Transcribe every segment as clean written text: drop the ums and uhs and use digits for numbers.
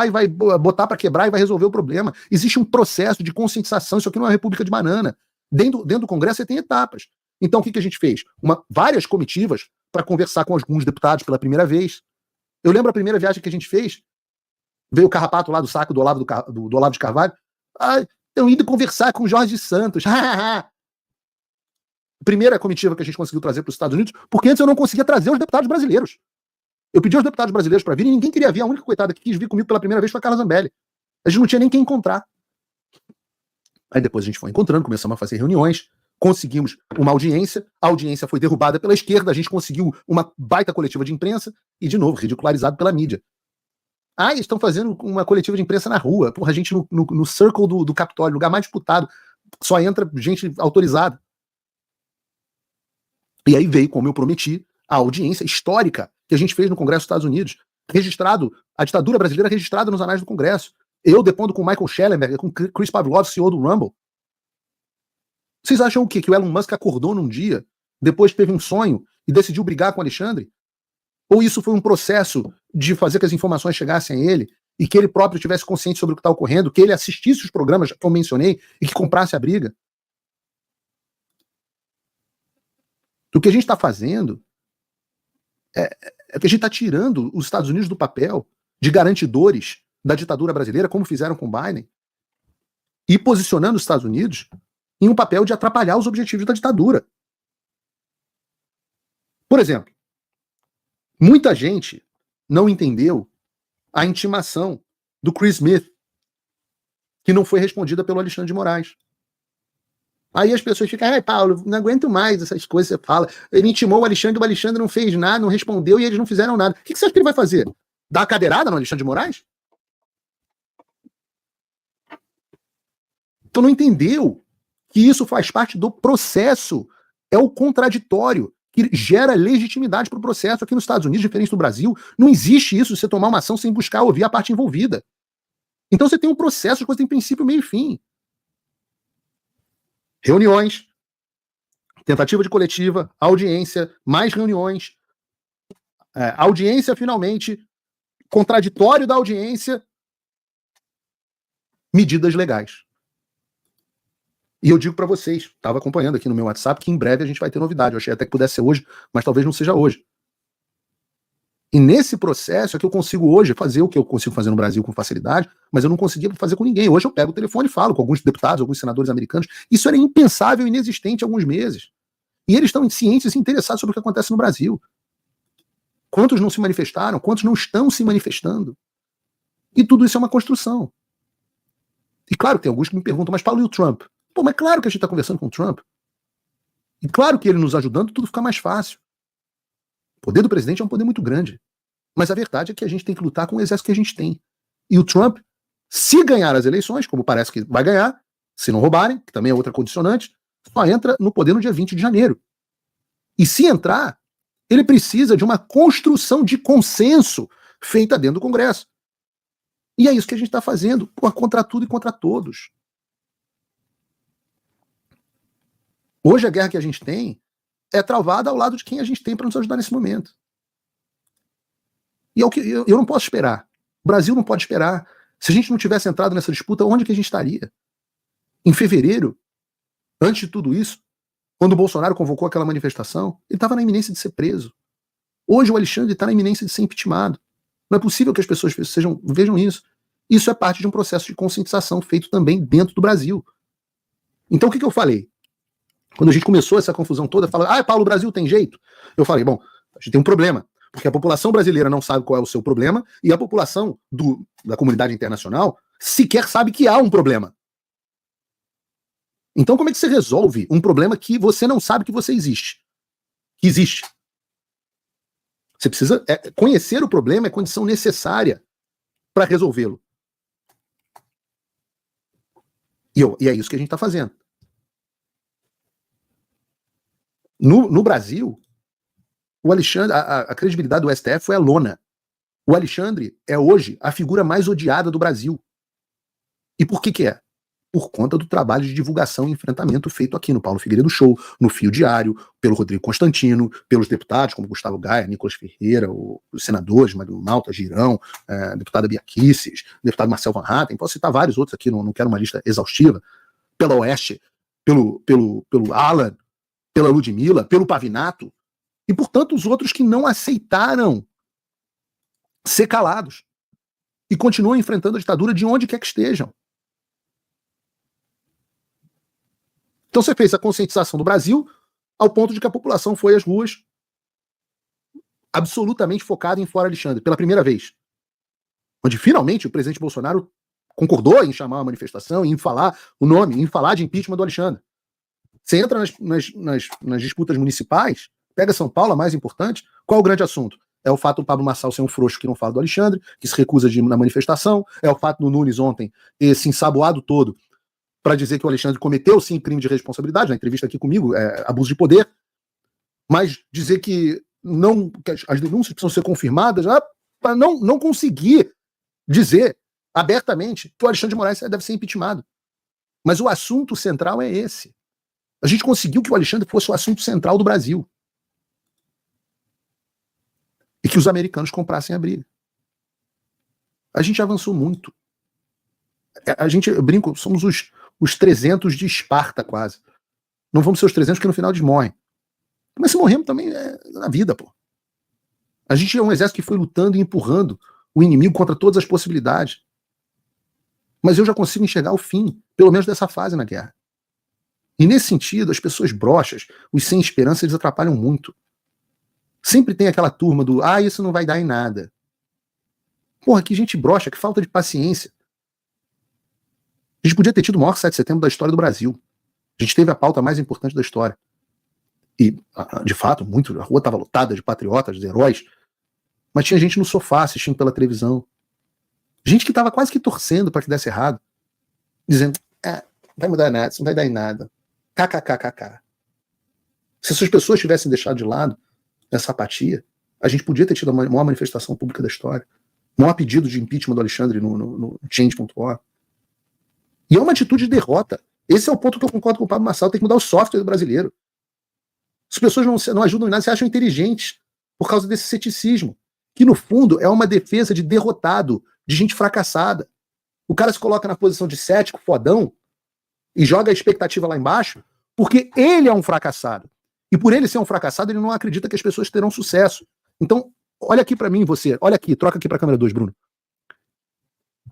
e vai botar para quebrar e vai resolver o problema. Existe um processo de conscientização. Isso aqui não é uma república de banana. Dentro do Congresso você tem etapas. Então o que a gente fez? Várias comitivas para conversar com alguns deputados pela primeira vez. Eu lembro a primeira viagem que a gente fez, veio o carrapato lá do saco do Olavo de Carvalho. Eu indo conversar com o Jorge Santos. Primeira comitiva que a gente conseguiu trazer para os Estados Unidos, porque antes eu não conseguia trazer os deputados brasileiros. Eu pedi aos deputados brasileiros para virem e ninguém queria vir. A única coitada que quis vir comigo pela primeira vez foi a Carla Zambelli. A gente não tinha nem quem encontrar. Aí depois a gente foi encontrando, começamos a fazer reuniões, conseguimos uma audiência, a audiência foi derrubada pela esquerda, a gente conseguiu uma baita coletiva de imprensa e, de novo, ridicularizado pela mídia. Eles estão fazendo uma coletiva de imprensa na rua. Porra, a gente no circle do Capitólio, lugar mais disputado, só entra gente autorizada. E aí veio, como eu prometi, a audiência histórica que a gente fez no Congresso dos Estados Unidos, registrado, a ditadura brasileira registrada nos anais do Congresso. Eu depondo com o Michael Schellenberger, com Chris Pavlov, CEO do Rumble. Vocês acham o quê? Que o Elon Musk acordou num dia, depois teve um sonho e decidiu brigar com o Alexandre? Ou isso foi um processo de fazer que as informações chegassem a ele e que ele próprio tivesse consciente sobre o que está ocorrendo, que ele assistisse os programas que eu mencionei e que comprasse a briga? O que a gente está fazendo é que a gente está tirando os Estados Unidos do papel de garantidores da ditadura brasileira, como fizeram com Biden, e posicionando os Estados Unidos em um papel de atrapalhar os objetivos da ditadura. Por exemplo, muita gente não entendeu a intimação do Chris Smith, que não foi respondida pelo Alexandre de Moraes. Aí as pessoas ficam, Paulo, não aguento mais essas coisas que você fala. Ele intimou o Alexandre não fez nada, não respondeu e eles não fizeram nada. O que você acha que ele vai fazer? Dar uma cadeirada no Alexandre de Moraes? Então não entendeu que isso faz parte do processo. É o contraditório que gera legitimidade para o processo. Aqui nos Estados Unidos, diferente do Brasil, não existe isso, você tomar uma ação sem buscar ouvir a parte envolvida. Então você tem um processo, as coisas têm princípio, meio e fim. Reuniões, tentativa de coletiva, audiência, mais reuniões, audiência finalmente, contraditório da audiência, medidas legais. E eu digo para vocês, estava acompanhando aqui no meu WhatsApp, que em breve a gente vai ter novidade. Eu achei até que pudesse ser hoje, mas talvez não seja hoje. E nesse processo é que eu consigo hoje fazer o que eu consigo fazer no Brasil com facilidade, mas eu não conseguia fazer com ninguém. Hoje eu pego o telefone e falo com alguns deputados, alguns senadores americanos. Isso era impensável, inexistente há alguns meses. E eles estão cientes e interessados sobre o que acontece no Brasil. Quantos não se manifestaram? Quantos não estão se manifestando? E tudo isso é uma construção. E claro, tem alguns que me perguntam, mas Paulo, e o Trump? Pô, mas claro que a gente está conversando com o Trump. E claro que ele nos ajudando, tudo fica mais fácil. O poder do presidente é um poder muito grande. Mas a verdade é que a gente tem que lutar com o exército que a gente tem. E o Trump, se ganhar as eleições, como parece que vai ganhar, se não roubarem, que também é outra condicionante, só entra no poder no dia 20 de janeiro. E se entrar, ele precisa de uma construção de consenso feita dentro do Congresso. E é isso que a gente está fazendo, contra tudo e contra todos. Hoje a guerra que a gente tem é travada ao lado de quem a gente tem para nos ajudar nesse momento. E é o que eu não posso esperar. O Brasil não pode esperar. Se a gente não tivesse entrado nessa disputa, onde que a gente estaria? Em fevereiro, antes de tudo isso, quando o Bolsonaro convocou aquela manifestação, ele estava na iminência de ser preso. Hoje o Alexandre está na iminência de ser impeachmentado. Não é possível que as pessoas vejam isso. Isso é parte de um processo de conscientização feito também dentro do Brasil. Então o que eu falei? Quando a gente começou essa confusão toda, falando, Paulo, o Brasil tem jeito? Eu falei, bom, a gente tem um problema, porque a população brasileira não sabe qual é o seu problema e a população da comunidade internacional sequer sabe que há um problema. Então como é que você resolve um problema que você não sabe que você existe? Que existe. Você precisa conhecer o problema, é condição necessária para resolvê-lo. E é isso que a gente está fazendo. No Brasil, o Alexandre, a credibilidade do STF foi a lona. O Alexandre é hoje a figura mais odiada do Brasil. E por que é? por conta do trabalho de divulgação e enfrentamento feito aqui no Paulo Figueiredo Show, no Fio Diário, pelo Rodrigo Constantino, pelos deputados como Gustavo Gaia, Nicolas Ferreira, os senadores, Magno Malta, Girão, deputada Bia Kicis, deputado Marcel Van Hatten, posso citar vários outros aqui, não quero uma lista exaustiva, pela Oeste, pelo Alan, pela Ludmilla, pelo Pavinato, e por tantos outros que não aceitaram ser calados e continuam enfrentando a ditadura de onde quer que estejam. Então você fez a conscientização do Brasil ao ponto de que a população foi às ruas absolutamente focada em Fora Alexandre, pela primeira vez. Onde finalmente o presidente Bolsonaro concordou em chamar a manifestação, em falar o nome, em falar de impeachment do Alexandre. Você entra nas disputas municipais, pega São Paulo, a mais importante, qual é o grande assunto? É o fato do Pablo Marçal ser um frouxo que não fala do Alexandre, que se recusa de ir na manifestação, é o fato do Nunes ontem ter se ensaboado todo para dizer que o Alexandre cometeu sim crime de responsabilidade, na entrevista aqui comigo, abuso de poder, mas dizer que as denúncias precisam ser confirmadas, para não conseguir dizer abertamente que o Alexandre de Moraes deve ser impeachmentado. Mas o assunto central é esse. A gente conseguiu que o Alexandre fosse o assunto central do Brasil. E que os americanos comprassem a briga. A gente avançou muito. Eu brinco, somos os 300 de Esparta, quase. Não vamos ser os 300 que no final eles morrem. Mas se morremos também na vida, pô. A gente é um exército que foi lutando e empurrando o inimigo contra todas as possibilidades. Mas eu já consigo enxergar o fim, pelo menos dessa fase na guerra. E nesse sentido, as pessoas broxas, os sem esperança, eles atrapalham muito. Sempre tem aquela turma do, isso não vai dar em nada. Porra, que gente broxa, que falta de paciência. A gente podia ter tido o maior 7 de setembro da história do Brasil. A gente teve a pauta mais importante da história. E, de fato, a rua estava lotada de patriotas, de heróis, mas tinha gente no sofá assistindo pela televisão. Gente que estava quase que torcendo para que desse errado. Dizendo, não vai mudar nada, isso não vai dar em nada. KKKKK. Se essas pessoas tivessem deixado de lado essa apatia, a gente podia ter tido a maior manifestação pública da história. O maior pedido de impeachment do Alexandre no change.org. E é uma atitude de derrota. Esse é o ponto que eu concordo com o Pablo Marçal, tem que mudar o software do brasileiro. As pessoas não ajudam em nada, se acham inteligentes por causa desse ceticismo, que no fundo é uma defesa de derrotado, de gente fracassada. O cara se coloca na posição de cético, fodão, e joga a expectativa lá embaixo, porque ele é um fracassado. E por ele ser um fracassado, ele não acredita que as pessoas terão sucesso. Então, olha aqui pra mim, você. Olha aqui, troca aqui pra câmera 2, Bruno.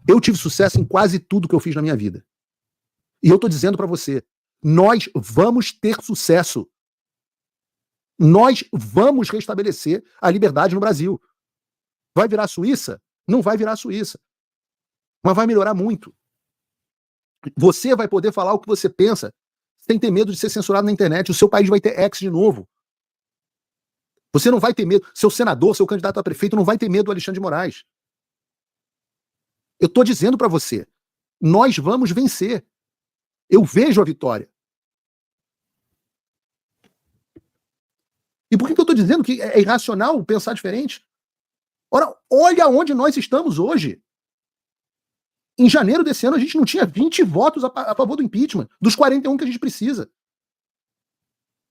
Eu tive sucesso em quase tudo que eu fiz na minha vida. E eu tô dizendo pra você, nós vamos ter sucesso. Nós vamos restabelecer a liberdade no Brasil. Vai virar Suíça? Não vai virar Suíça. Mas vai melhorar muito. Você vai poder falar o que você pensa sem ter medo de ser censurado na internet. O seu país vai ter ex de novo. Você não vai ter medo. Seu senador, seu candidato a prefeito não vai ter medo do Alexandre de Moraes. Eu tô dizendo pra você, nós vamos vencer. Eu vejo a vitória. E por que eu tô dizendo que é irracional pensar diferente? Ora, olha onde nós estamos hoje. Em janeiro desse ano, a gente não tinha 20 votos a favor do impeachment, dos 41 que a gente precisa.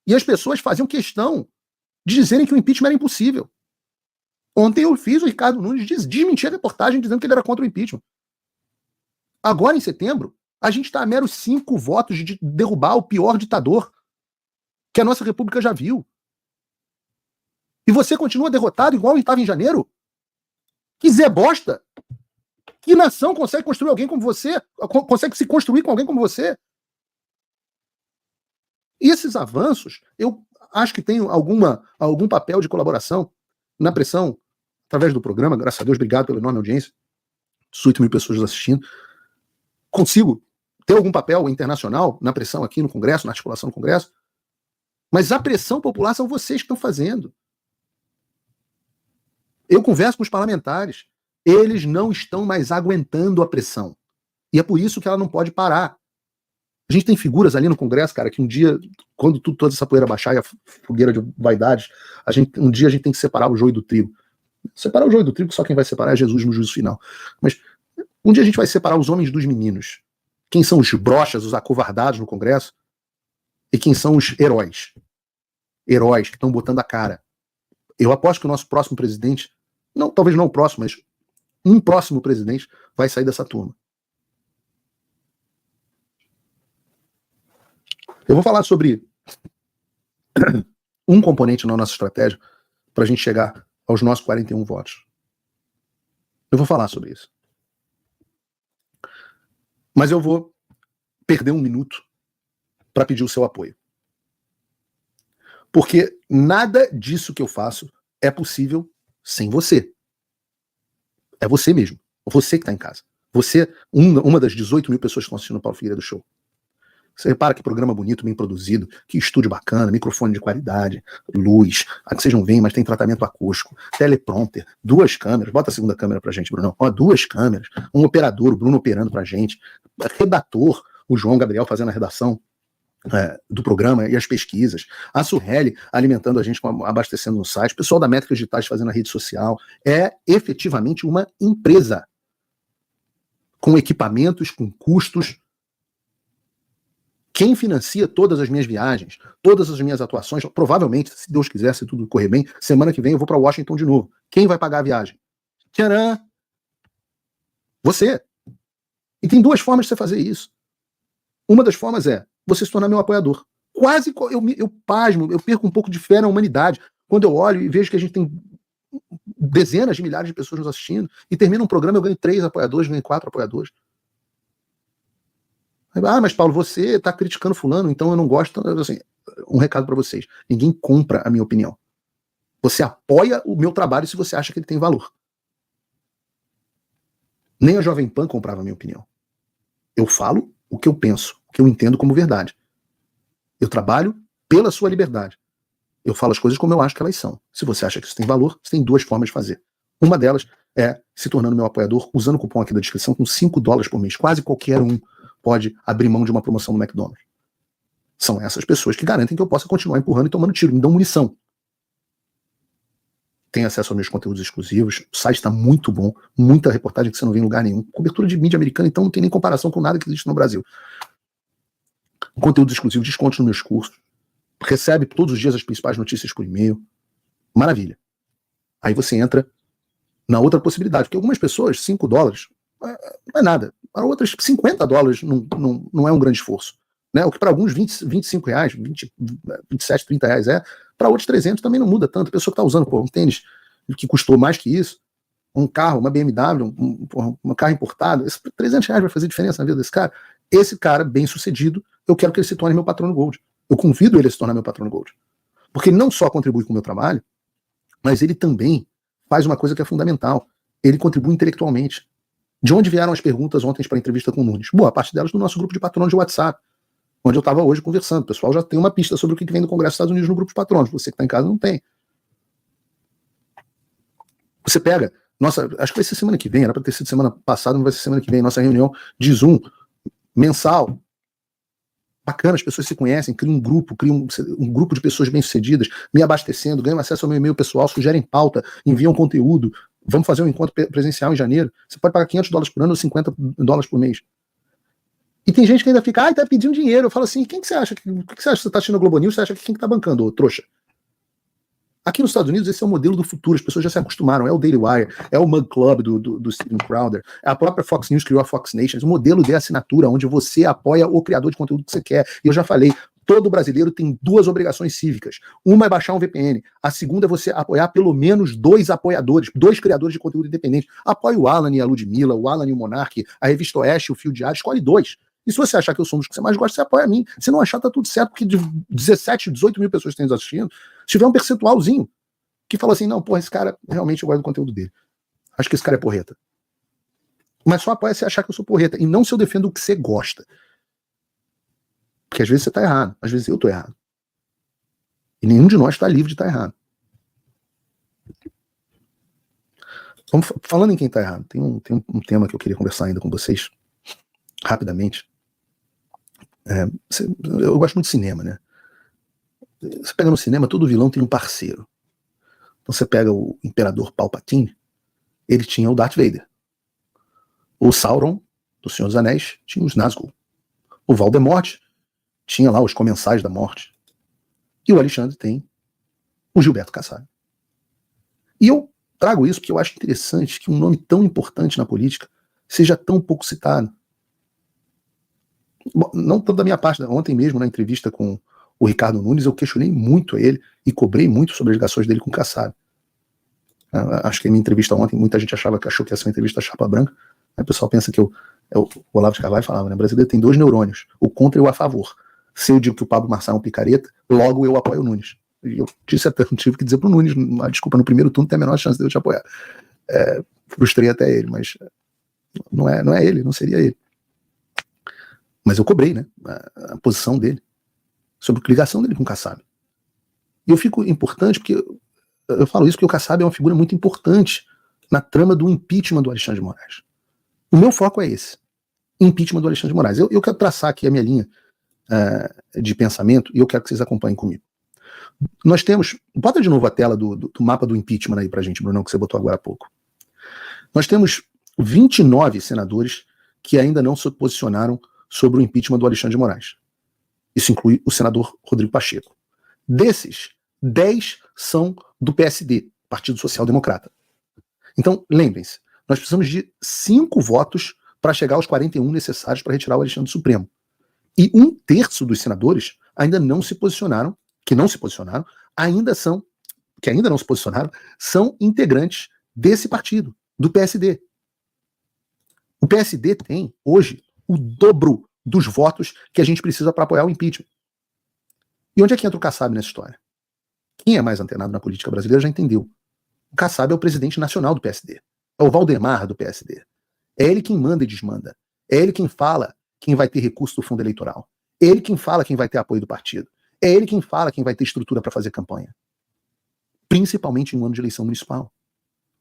E as pessoas faziam questão de dizerem que o impeachment era impossível. Ontem eu fiz o Ricardo Nunes desmentir a reportagem dizendo que ele era contra o impeachment. Agora, em setembro, a gente está a meros 5 votos de derrubar o pior ditador que a nossa república já viu. E você continua derrotado igual estava em janeiro? Que Zé Bosta! Que nação consegue construir alguém como você? Consegue se construir com alguém como você? E esses avanços, eu acho que tem algum papel de colaboração na pressão, através do programa, graças a Deus, obrigado pela enorme audiência, 18 mil pessoas assistindo. Consigo ter algum papel internacional na pressão aqui no Congresso, na articulação do Congresso, mas a pressão popular são vocês que estão fazendo. Eu converso com os parlamentares, eles não estão mais aguentando a pressão. E é por isso que ela não pode parar. A gente tem figuras ali no Congresso, cara, que um dia, quando toda essa poeira baixar e a fogueira de vaidades, um dia a gente tem que separar o joio do trigo. Separar o joio do trigo, só quem vai separar é Jesus no juízo final. Mas um dia a gente vai separar os homens dos meninos. quem são os broxas, os acovardados no Congresso, e quem são os heróis. Heróis que estão botando a cara. Eu aposto que o nosso próximo presidente, não, talvez não o próximo, mas um próximo presidente vai sair dessa turma. Eu vou falar sobre um componente na nossa estratégia para a gente chegar aos nossos 41 votos. Eu vou falar sobre isso. Mas eu vou perder um minuto para pedir o seu apoio. Porque nada disso que eu faço é possível sem você. É você mesmo. Você que está em casa. Você, uma das 18 mil pessoas que estão assistindo o Paulo Figueiredo Show. Você repara que programa bonito, bem produzido, que estúdio bacana, microfone de qualidade, luz, aqui vocês não veem, mas tem tratamento acústico, teleprompter, 2 câmeras, bota a segunda câmera pra gente, Brunão, 2 câmeras, um operador, o Bruno operando pra gente, redator, o João Gabriel fazendo a redação do programa e as pesquisas, a Surreli alimentando a gente, abastecendo no site, o pessoal da Métricas Digitais fazendo a rede social, é efetivamente uma empresa, com equipamentos, com custos. Quem financia todas as minhas viagens, todas as minhas atuações, provavelmente, se Deus quiser, se tudo correr bem, semana que vem eu vou para Washington de novo. Quem vai pagar a viagem? Tcharam! Você. E tem 2 formas de você fazer isso. Uma das formas é você se tornar meu apoiador. Quase, eu pasmo, eu perco um pouco de fé na humanidade quando eu olho e vejo que a gente tem dezenas de milhares de pessoas nos assistindo e termina um programa, eu ganho 3 apoiadores, ganho 4 apoiadores. Ah, mas Paulo, você está criticando fulano, então eu não gosto. Assim, um recado para vocês: ninguém compra a minha opinião. Você apoia o meu trabalho se você acha que ele tem valor. Nem a Jovem Pan comprava a minha opinião. Eu falo o que eu penso, o que eu entendo como verdade. Eu trabalho pela sua liberdade. Eu falo as coisas como eu acho que elas são. Se você acha que isso tem valor, você tem 2 formas de fazer. Uma delas é se tornando meu apoiador, usando o cupom aqui da descrição, com $5 por mês. Quase qualquer um pode abrir mão de uma promoção no McDonald's. São essas pessoas que garantem que eu possa continuar empurrando e tomando tiro, me dão munição. Tem acesso aos meus conteúdos exclusivos, o site está muito bom, muita reportagem que você não vê em lugar nenhum. Cobertura de mídia americana, então não tem nem comparação com nada que existe no Brasil. Conteúdos exclusivos, descontos nos meus cursos, recebe todos os dias as principais notícias por e-mail. Maravilha. Aí você entra na outra possibilidade, porque algumas pessoas, $5 não é nada. Para outras, $50 não é um grande esforço. Né? O que para alguns R$25, 20, 27, R$30 é, para outros 300 também não muda tanto. A pessoa que está usando um tênis que custou mais que isso, um carro, uma BMW, um carro importado, esses R$300 vai fazer diferença na vida desse cara? Esse cara, bem sucedido, eu quero que ele se torne meu patrono Gold. Eu convido ele a se tornar meu patrono Gold. Porque ele não só contribui com o meu trabalho, mas ele também faz uma coisa que é fundamental. Ele contribui intelectualmente. De onde vieram as perguntas ontem para a entrevista com o Nunes? Boa parte delas do nosso grupo de patronos de WhatsApp, onde eu estava hoje conversando. O pessoal já tem uma pista sobre o que vem do Congresso dos Estados Unidos no grupo de patronos. Você que está em casa não tem. Você pega, nossa, acho que vai ser semana que vem, era para ter sido semana passada, não vai ser semana que vem, nossa reunião de Zoom mensal. Bacana, as pessoas se conhecem, criam um grupo de pessoas bem-sucedidas, me abastecendo, ganham acesso ao meu e-mail pessoal, sugerem pauta, enviam conteúdo. Vamos fazer um encontro presencial em janeiro. Você pode pagar $500 por ano ou $50 por mês. E tem gente que ainda fica, tá pedindo dinheiro. Eu falo assim, quem que você acha? O que você acha? Você tá assistindo a Globo News? Você acha que quem que tá bancando, ô trouxa? Aqui nos Estados Unidos, esse é o modelo do futuro. As pessoas já se acostumaram. É o Daily Wire, é o Mug Club do Steven Crowder, a própria Fox News criou a Fox Nation. O modelo de assinatura, onde você apoia o criador de conteúdo que você quer. E eu já falei, todo brasileiro tem 2 obrigações cívicas. Uma é baixar um VPN. A segunda é você apoiar pelo menos 2 apoiadores, 2 criadores de conteúdo independente. Apoie o Alan e a Ludmilla, o Alan e o Monark, a Revista Oeste, o Fio Diário. Escolhe 2. E se você achar que eu sou um dos que você mais gosta, você apoia a mim. Se não achar, tá tudo certo, porque de 17, 18 mil pessoas que estão nos assistindo, se tiver um percentualzinho que fala assim, não, porra, esse cara, realmente eu gosto do conteúdo dele. Acho que esse cara é porreta. Mas só apoia se achar que eu sou porreta. E não se eu defendo o que você gosta. Porque às vezes você tá errado. Às vezes eu tô errado. E nenhum de nós está livre de estar errado. Falando em quem tá errado, tem um tema que eu queria conversar ainda com vocês, rapidamente. Eu gosto muito de cinema, né? Você pega no cinema, todo vilão tem um parceiro. Então você pega o Imperador Palpatine, ele tinha o Darth Vader. O Sauron, do Senhor dos Anéis, tinha os Nazgûl. O Valdemorte tinha lá os comensais da morte. E o Alexandre tem o Gilberto Kassab. E eu trago isso porque eu acho interessante que um nome tão importante na política seja tão pouco citado. Não tanto da minha parte, ontem mesmo na entrevista com o Ricardo Nunes eu questionei muito ele e cobrei muito sobre as ligações dele com o Kassab. Acho que a minha entrevista ontem, muita gente achou que ia ser uma entrevista chapa branca. Aí o pessoal pensa que o Olavo de Carvalho falava, né? O brasileiro tem 2 neurônios, o contra e o a favor. Se eu digo que o Pablo Marçal é um picareta, logo eu apoio o Nunes. E eu tive que dizer pro Nunes, desculpa, no primeiro turno tem a menor chance de eu te apoiar. Frustrei até ele, mas não é ele, não seria ele. Mas eu cobrei, né? A posição dele, sobre a ligação dele com o Kassab. E eu fico importante porque eu falo isso porque o Kassab é uma figura muito importante na trama do impeachment do Alexandre de Moraes. O meu foco é esse, impeachment do Alexandre de Moraes. Eu quero traçar aqui a minha linha de pensamento e eu quero que vocês acompanhem comigo. Nós temos, bota de novo a tela do mapa do impeachment aí pra gente, Brunão, que você botou agora há pouco. Nós temos 29 senadores que ainda não se posicionaram sobre o impeachment do Alexandre de Moraes. Isso inclui o senador Rodrigo Pacheco. Desses, 10 são do PSD, Partido Social Democrata. Então, lembrem-se, nós precisamos de 5 votos para chegar aos 41 necessários para retirar o Alexandre do Supremo. E 1/3 dos senadores ainda não se posicionaram, que não se posicionaram, que ainda não se posicionaram, são integrantes desse partido, do PSD. O PSD tem, hoje, o dobro dos votos que a gente precisa para apoiar o impeachment. E onde é que entra o Kassab nessa história? Quem é mais antenado na política brasileira já entendeu. O Kassab é o presidente nacional do PSD. É o Valdemar do PSD. É ele quem manda e desmanda. É ele quem fala quem vai ter recurso do fundo eleitoral. É ele quem fala quem vai ter apoio do partido. É ele quem fala quem vai ter estrutura para fazer campanha. Principalmente em um ano de eleição municipal.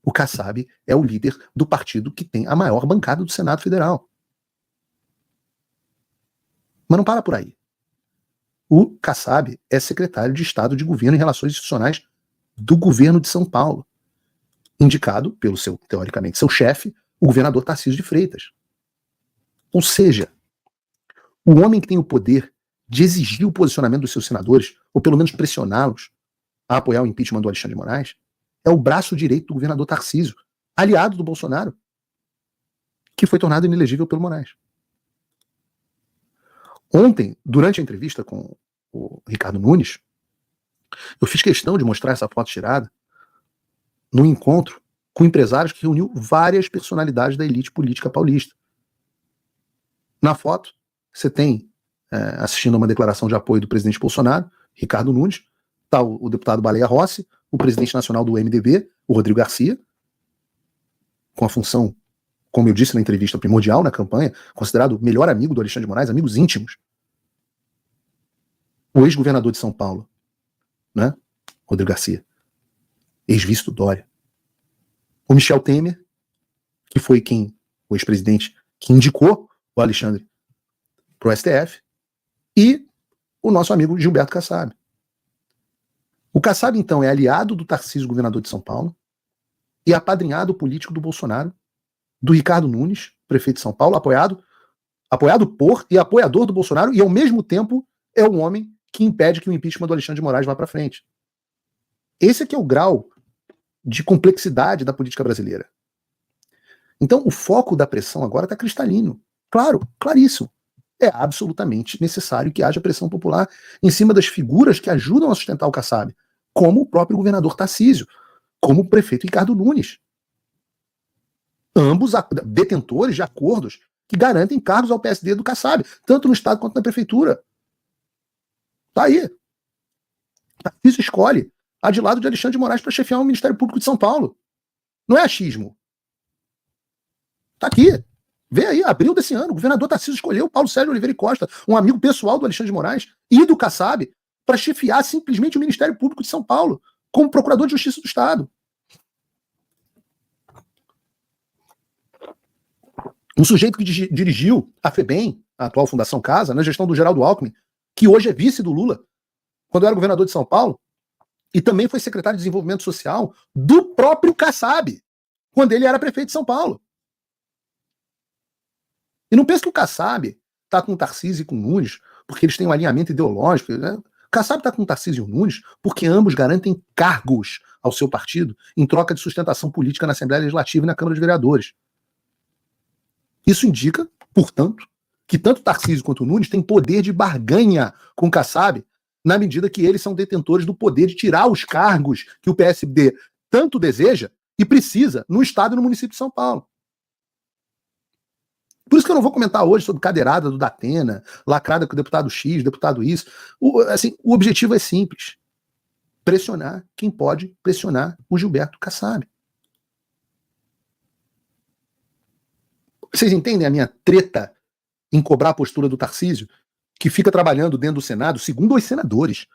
O Kassab é o líder do partido que tem a maior bancada do Senado Federal. Mas não para por aí. O Kassab é secretário de Estado de Governo e Relações Institucionais do governo de São Paulo, indicado pelo teoricamente, seu chefe, o governador Tarcísio de Freitas. Ou seja, o homem que tem o poder de exigir o posicionamento dos seus senadores, ou pelo menos pressioná-los a apoiar o impeachment do Alexandre de Moraes, é o braço direito do governador Tarcísio, aliado do Bolsonaro, que foi tornado inelegível pelo Moraes. Ontem, durante a entrevista com o Ricardo Nunes, eu fiz questão de mostrar essa foto tirada num encontro com empresários que reuniu várias personalidades da elite política paulista. Na foto, você tem, assistindo a uma declaração de apoio do presidente Bolsonaro, Ricardo Nunes, está o deputado Baleia Rossi, o presidente nacional do MDB, o Rodrigo Garcia, com a função, como eu disse na entrevista, primordial na campanha, considerado o melhor amigo do Alexandre de Moraes, amigos íntimos. O ex-governador de São Paulo, né? Rodrigo Garcia, ex-vice do Dória. O Michel Temer, que foi o ex-presidente que indicou o Alexandre para o STF, e o nosso amigo Gilberto Kassab. O Kassab, então, é aliado do Tarcísio, governador de São Paulo, e apadrinhado político do Bolsonaro, do Ricardo Nunes, prefeito de São Paulo, apoiado por e apoiador do Bolsonaro, e ao mesmo tempo é o homem que impede que o impeachment do Alexandre de Moraes vá para frente. Esse aqui é o grau de complexidade da política brasileira. Então, o foco da pressão agora está cristalino. Claro, claríssimo. É absolutamente necessário que haja pressão popular em cima das figuras que ajudam a sustentar o Kassab, como o próprio governador Tarcísio, como o prefeito Ricardo Nunes. Ambos detentores de acordos que garantem cargos ao PSD do Kassab, tanto no Estado quanto na Prefeitura. Tá aí. Tarcísio escolhe a de lado de Alexandre de Moraes para chefiar o Ministério Público de São Paulo. Não é achismo. Tá aqui. Vê aí, abril desse ano, o governador Tarcísio escolheu Paulo Sérgio Oliveira e Costa, um amigo pessoal do Alexandre de Moraes e do Kassab, para chefiar simplesmente o Ministério Público de São Paulo, como procurador de Justiça do Estado. Um sujeito que dirigiu a FEBEM, a atual Fundação Casa, na gestão do Geraldo Alckmin, que hoje é vice do Lula, quando era governador de São Paulo, e também foi secretário de Desenvolvimento Social do próprio Kassab, quando ele era prefeito de São Paulo. E não pensa que o Kassab está com o Tarcísio e com o Nunes porque eles têm um alinhamento ideológico, né? Kassab está com o Tarcísio e o Nunes porque ambos garantem cargos ao seu partido em troca de sustentação política na Assembleia Legislativa e na Câmara de Vereadores. Isso indica, portanto, que tanto Tarcísio quanto o Nunes têm poder de barganha com o Kassab, na medida que eles são detentores do poder de tirar os cargos que o PSD tanto deseja e precisa no Estado e no município de São Paulo. Por isso que eu não vou comentar hoje sobre cadeirada do Datena, lacrada com o deputado X, deputado isso. O objetivo é simples. Pressionar quem pode pressionar o Gilberto Kassab. Vocês entendem a minha treta em cobrar a postura do Tarcísio, que fica trabalhando dentro do Senado, segundo os senadores,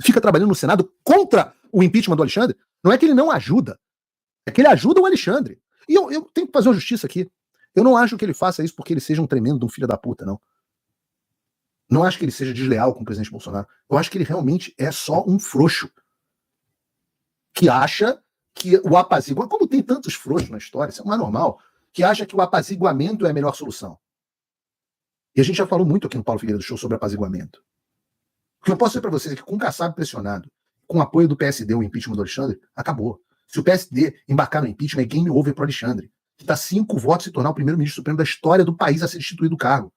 fica trabalhando no Senado contra o impeachment do Alexandre? Não é que ele não ajuda, é que ele ajuda o Alexandre. E eu tenho que fazer uma justiça aqui. Eu não acho que ele faça isso porque ele seja um tremendo de um filho da puta, não. Não acho que ele seja desleal com o presidente Bolsonaro. Eu acho que ele realmente é só um frouxo que acha que o apaziguamento, como tem tantos frouxos na história, isso é mais normal, que acha que o apaziguamento é a melhor solução. E a gente já falou muito aqui no Paulo Figueiredo Show sobre apaziguamento. O que eu posso dizer para vocês é que com o Kassab pressionado, com o apoio do PSD, o impeachment do Alexandre, acabou. Se o PSD embarcar no impeachment, é game over para o Alexandre, que está 5 votos se tornar o primeiro-ministro supremo da história do país a ser destituído do cargo.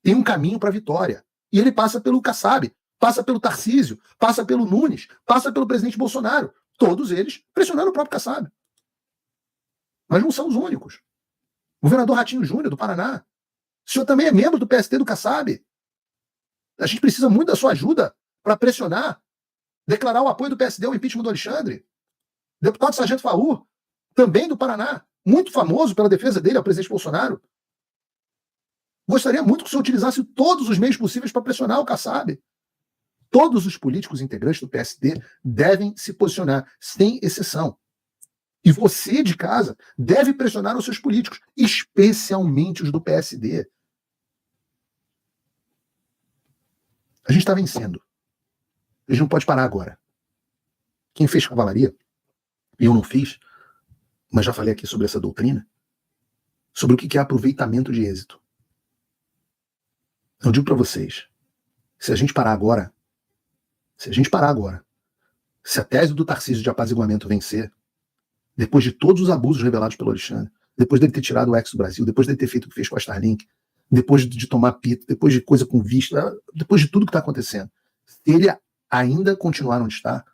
Tem um caminho para a vitória. E ele passa pelo Kassab, passa pelo Tarcísio, passa pelo Nunes, passa pelo presidente Bolsonaro. Todos eles pressionando o próprio Kassab. Mas não são os únicos. O governador Ratinho Júnior, do Paraná. O senhor também é membro do PST do Kassab. A gente precisa muito da sua ajuda para pressionar, declarar o apoio do PSD ao impeachment do Alexandre. Deputado Sargento Faur, também do Paraná, muito famoso pela defesa dele ao presidente Bolsonaro. Gostaria muito que o senhor utilizasse todos os meios possíveis para pressionar o Kassab. Todos os políticos integrantes do PSD devem se posicionar, sem exceção. E você, de casa, deve pressionar os seus políticos, especialmente os do PSD. A gente está vencendo. A gente não pode parar agora. Quem fez cavalaria, eu não fiz, mas já falei aqui sobre essa doutrina, sobre o que é aproveitamento de êxito. Eu digo para vocês, se a gente parar agora, se a tese do Tarcísio de apaziguamento vencer, depois de todos os abusos revelados pelo Alexandre, depois dele ter tirado o ex do Brasil, depois dele ter feito o que fez com a Starlink, depois de tomar pito, depois de coisa com vista, depois de tudo que está acontecendo, se ele ainda continuar onde está,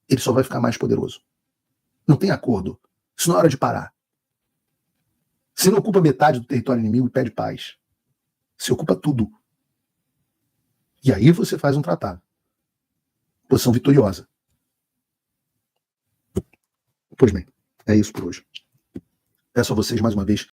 ele só vai ficar mais poderoso. Não tem acordo. Isso não é hora de parar. Você não ocupa metade do território inimigo e pede paz. Você ocupa tudo. E aí você faz um tratado. Posição vitoriosa. Pois bem, é isso por hoje. Peço a vocês mais uma vez